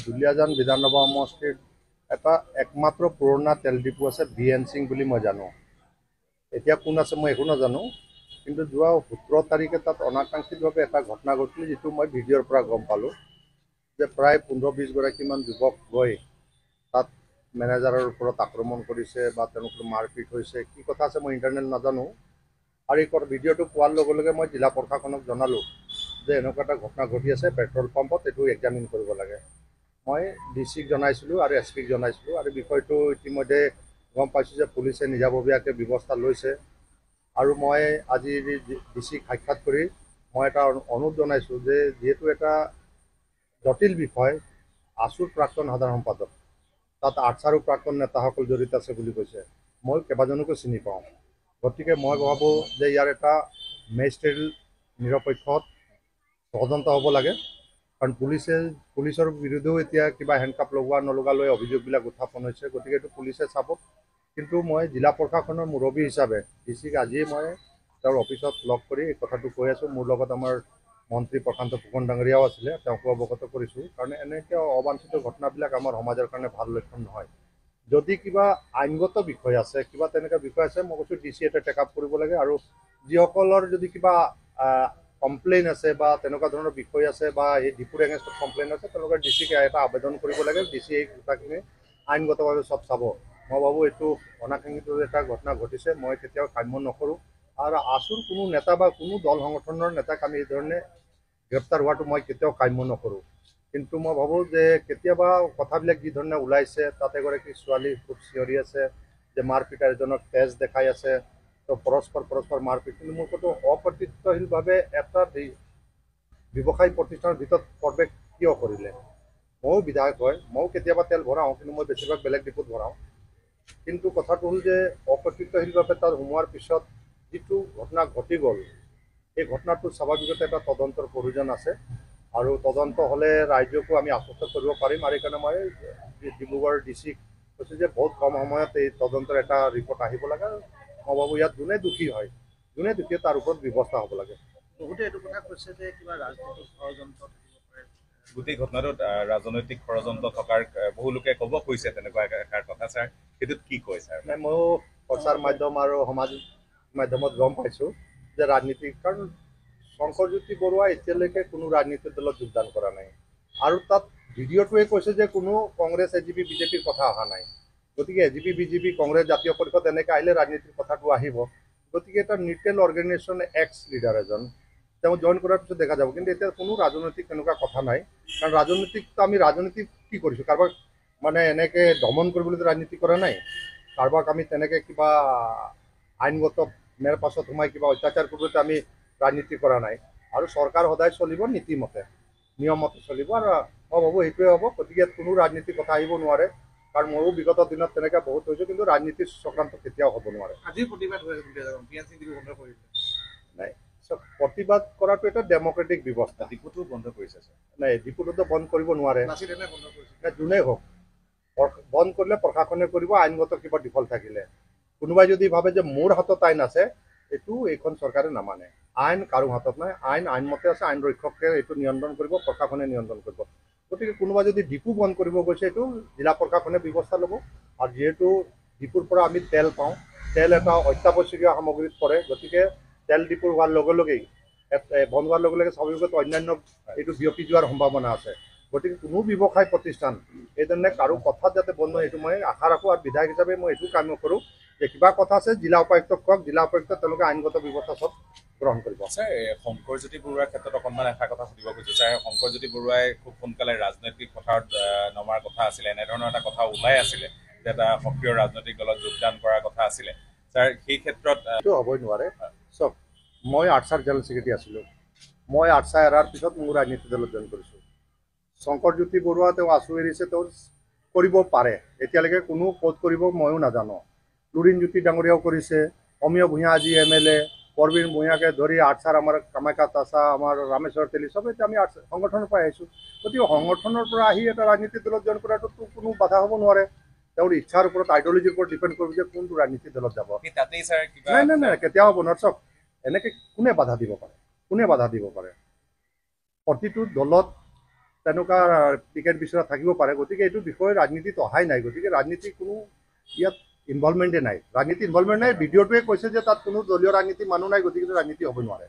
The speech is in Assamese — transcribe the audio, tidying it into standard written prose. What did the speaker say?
দুলিয়াজান বিধানসভা সমষ্টিত এটা একমাত্ৰ পুৰণা তেল ডিপু আছে BN সিং বুলি মই জানো। এতিয়া কোন আছে মই একো নাজানো, কিন্তু যোৱা 17 তাৰিখে তাত অনাকাংক্ষিতভাৱে এটা ঘটনা ঘটিল, যিটো মই ভিডিঅ'ৰ পৰা গম পালোঁ যে প্ৰায় 15-20 গৰাকীমান যুৱক গৈ তাত মেনেজাৰৰ ওপৰত আক্ৰমণ কৰিছে বা তেওঁলোকৰ মাৰপিট হৈছে। কি কথা আছে মই ইণ্টাৰনেট নাজানো। আৰু এই ভিডিঅ'টো পোৱাৰ লগে লগে মই জিলা প্ৰশাসনক জনালোঁ যে এনেকুৱা এটা ঘটনা ঘটি আছে পেট্ৰল পাম্পত, এইটো এক্সামিন কৰিব লাগে। মই ডিচিক জনাইছিলোঁ আৰু SPক জনাইছিলোঁ, আৰু বিষয়টো ইতিমধ্যে গম পাইছোঁ যে পুলিচে নিজাববীয়াকৈ ব্যৱস্থা লৈছে। আৰু মই আজি ডিচিক সাক্ষাৎ কৰি মই এটা অনুৰোধ জনাইছোঁ যে যিহেতু এটা জটিল বিষয়, আছুৰ প্ৰাক্তন সাধাৰণ সম্পাদক, তাত আৰ্চাৰো প্ৰাক্তন নেতাসকল জড়িত আছে বুলি কৈছে। মই কেইবাজনকো চিনি পাওঁ, গতিকে মই ভাবোঁ যে ইয়াৰ এটা মেজিষ্ট্ৰেট নিৰপেক্ষত তদন্ত হ'ব লাগে। কাৰণ পুলিচৰ বিৰুদ্ধেও এতিয়া কিবা হেণ্ডকাপ লগোৱা নলগা লৈ অভিযোগবিলাক উত্থাপন হৈছে, গতিকে এইটো পুলিচে চাব। কিন্তু মই জিলা প্ৰশাসনৰ মুৰব্বী হিচাপে ডিচিক আজিয়ে মই তেওঁৰ অফিচত লগ কৰি এই কথাটো কৈ আছোঁ। মোৰ লগত আমাৰ মন্ত্ৰী প্ৰশান্ত ফুকন ডাঙৰীয়াও আছিলে, তেওঁকো অৱগত কৰিছোঁ। কাৰণ এনেকৈ অবাঞ্ছিত ঘটনাবিলাক আমাৰ সমাজৰ কাৰণে ভাল লক্ষণ নহয়। যদি কিবা আইনগত বিষয় আছে, কিবা তেনেকুৱা বিষয় আছে, মই কৈছোঁ ডিচি এটা টেক আপ কৰিব লাগে। আৰু যিসকলৰ যদি কিবা কমপ্লেইন আছে বা তেনেকুৱা ধৰণৰ বিষয় আছে বা এই ডিপুৰ এগেইনষ্টত কমপ্লেইন আছে, তেওঁলোকে ডিচিক এটা আবেদন কৰিব লাগে। ডিচি এই কথাখিনি আইনগতভাৱে চব চাব। মই ভাবোঁ এইটো অনাকাংক্ষিত এটা ঘটনা ঘটিছে, মই কেতিয়াও কাম্য নকৰোঁ। আৰু আছুৰ কোনো নেতা বা কোনো দল সংগঠনৰ নেতাক আমি এই ধৰণে গ্ৰেপ্তাৰ হোৱাটো মই কেতিয়াও কাম্য নকৰোঁ। কিন্তু মই ভাবোঁ যে কেতিয়াবা কথাবিলাক যি ধৰণে ওলাইছে, তাত এগৰাকী ছোৱালী খুব চিঞৰি আছে যে মাৰপিটাৰ এজনক তেজ দেখাই আছে, তো পৰস্পৰ মাৰপিট। কিন্তু মোৰ ক'তো অকৰ্তৃত্বশীলভাৱে এটা ব্যৱসায়িক প্ৰতিষ্ঠানৰ ভিতৰত প্ৰৱেশ কিয় কৰিলে? ময়ো বিধায়ক হয়, ময়ো কেতিয়াবা তেল ভৰাওঁ, কিন্তু মই বেছিভাগ বেলেগ ডিপুত ভৰাওঁ। কিন্তু কথাটো হ'ল যে অকৰ্তৃত্বশীলভাৱে তাত সোমোৱাৰ পিছত যিটো ঘটনা ঘটি গ'ল, এই ঘটনাটো স্বাভাৱিকতে এটা তদন্তৰ প্ৰয়োজন আছে। আৰু তদন্ত হ'লে ৰাইজকো আমি আশ্বস্ত কৰিব পাৰিম। আৰু সেইকাৰণে মই ডিব্ৰুগড় ডিচিক কৈছোঁ যে বহুত কম সময়ত এই তদন্তৰ এটা ৰিপৰ্ট আহিব লাগে। মই ভাবোঁ ইয়াত যোনে দোষী হয়, তাৰ ওপৰত ব্যৱস্থা হ'ব লাগে। বহুতে এইটো কথা কৈছে যে কিবা ৰাজনৈতিক ষড়যন্ত্ৰ থাকিব পাৰে। গোটেই ঘটনাটোত ৰাজনৈতিক ষড়যন্ত্ৰ থকাৰ বহু লোকে ক'ব কৈছে তেনেকুৱা এষাৰ কথা। ছাৰ, সেইটোত কি কয় ছাৰ? নাই, ময়ো প্ৰচাৰ মাধ্যম আৰু সামাজিক মাধ্যমত গম পাইছোঁ যে ৰাজনীতিক, কাৰণ শংকৰজ্যোতি বৰুৱা এতিয়ালৈকে কোনো ৰাজনীতিৰ দলত যোগদান কৰা নাই। আৰু তাত ভিডিঅ'টোৱে কৈছে যে কোনো কংগ্ৰেছ AGP BJPৰ কথা অহা নাই। গতিকে AGP BJP কংগ্ৰেছ জাতীয় পৰিষদ এনেকৈ আহিলে ৰাজনীতিৰ কথাটো আহিব। গতিকে এটা নিউট্ৰেল অৰ্গেনাইজেশ্যন এক্স লিডাৰ এজন তেওঁ জইন কৰাৰ পিছত দেখা যাব। কিন্তু এতিয়া কোনো ৰাজনৈতিক তেনেকুৱা কথা নাই। কাৰণ আমি ৰাজনীতি কি কৰিছোঁ? কাৰোবাক মানে এনেকৈ দমন কৰিবলৈ ৰাজনীতি কৰা নাই। কাৰোবাক আমি তেনেকৈ কিবা আইনগত মেৰ পাছত সোমাই কিবা অত্যাচাৰ কৰিবলৈ আমি ৰাজনীতি কৰা নাই। আৰু চৰকাৰ সদায় চলিব নীতিমতে, নিয়মমতে চলিব। আৰু মই ভাবোঁ সেইটোৱে হ'ব। গতিকে ইয়াত কোনো ৰাজনীতিৰ কথা আহিব নোৱাৰে। কাৰণ ময়ো বিগত দিনত তেনেকৈ বহুত হৈছোঁ, কিন্তু ৰাজনীতিৰ চক্ৰান্ত কেতিয়াও হ'ব নোৱাৰে। আজিও প্ৰতিবাদ হৈ আছে, BN সিং ডিপু বন্ধ কৰিলে। নাই, প্ৰতিবাদ কৰাটো এটা ডেমক্ৰেটিক ব্যৱস্থা। ডিপুটো বন্ধ কৰিছে ছাৰ? নাই, ডিপুটোতো বন্ধ কৰিব নোৱাৰে। বন্ধ কৰিছে। যোনেই হওক, বন্ধ কৰিলে প্ৰশাসনে কৰিব, আইনগত কিবা বিফল থাকিলে। কোনোবাই যদি ভাবে যে মোৰ হাতত আইন আছে, এইখন চৰকাৰে নামানে। আইন কাৰো হাতত নাই, আইনমতে আছে। আইন ৰক্ষকে এইটো নিয়ন্ত্ৰণ কৰিব, প্ৰশাসনে নিয়ন্ত্ৰণ কৰিব। গতিকে কোনোবাই যদি ডিপু বন্ধ কৰিব গৈছে, এইটো জিলা প্ৰশাসনে ব্যৱস্থা ল'ব। আৰু যিহেতু ডিপুৰ পৰা আমি তেল পাওঁ, তেল এটা অত্যাৱশ্যকীয় সামগ্ৰীত পৰে। গতিকে তেল ডিপু হোৱাৰ লগে লগেই বন্ধ হোৱাৰ লগে লগে স্বাভাৱিকতে অন্যান্য এইটো বিয়পি যোৱাৰ সম্ভাৱনা আছে। গতিকে কোনো ব্যৱসায় প্ৰতিষ্ঠান এইধৰণে কাৰো কথাত যাতে বন্ধ হয়, এইটো মই আশা ৰাখোঁ। আৰু বিধায়ক হিচাপে মই এইটো কাম কৰোঁ যে কিবা কথা আছে জিলা উপায়ুক্তক কওক, জিলা উপায়ুক্ত তেওঁলোকে আইনগত ব্যৱস্থা চব গ্ৰহণ কৰিব। ছাৰ, শংকৰজ্যোতি বৰুৱাৰ ক্ষেত্ৰত অকণমান এষাৰ কথা সুধিব খুজিছোঁ। ছাৰ, শংকৰজ্যোতি বৰুৱাই খুব সোনকালে ৰাজনৈতিক পথাৰত নমাৰ কথা আছিলে, এনেধৰণৰ এটা কথা ওলাই আছিলে যে এটা সক্ৰিয় ৰাজনৈতিক দলত যোগদান কৰাৰ কথা আছিলে। ছাৰ, সেই ক্ষেত্ৰত এইটো হ'বই নোৱাৰে। চাওক, মই আৰ্চাৰ জেনেৰেল ছেক্ৰেটাৰী আছিলোঁ। মই আৰ্চা এৰাৰ পিছত মোৰ ৰাজনীতি দলত জইন কৰিছোঁ। শংকৰজ্যোতি বৰুৱা তেওঁ আছু এৰিছে, তেওঁ কৰিব পাৰে। এতিয়ালৈকে কোনো ক'ত কৰিব ময়ো নাজানো। লুৰিণজ্যোতি ডাঙৰীয়াও কৰিছে, অমীয় ভূঞা আজি MLA, পৰবীন ভূঞাকে ধৰি আৰ্চাৰ আমাৰ কামাখ্যা তাছা, আমাৰ ৰামেশ্বৰ তেলী, চব এতিয়া আমি সংগঠনৰ পৰা আহিছোঁ। গতিকে সংগঠনৰ পৰা আহি এটা ৰাজনীতিৰ দলত জইন কৰাটোতো কোনো বাধা হ'ব নোৱাৰে। তেওঁৰ ইচ্ছাৰ ওপৰত, আইডিঅলজিৰ ওপৰত ডিপেণ্ড কৰিব যে কোনটো ৰাজনীতিৰ দলত যাব। তাতেই ছাৰ নাই, কেতিয়াও হ'ব নোৱাৰে। চাওক, এনেকৈ কোনে বাধা দিব পাৰে? প্ৰতিটো দলত তেনেকুৱা টিকেট বিচৰা থাকিব পাৰে। গতিকে এইটো বিষয়ে ৰাজনীতিত অহাই নাই। গতিকে ৰাজনীতি কোনো ইয়াত ইনভলভমেণ্টে নাই। ৰাজনীতি ইনভলভমেণ্ট নাই। ভিডিঅ'টোৱে কৈছে যে তাত কোনো দলীয় ৰাজনীতি মানুহ নাই, গতিকে ৰাজনীতি হ'ব নোৱাৰে।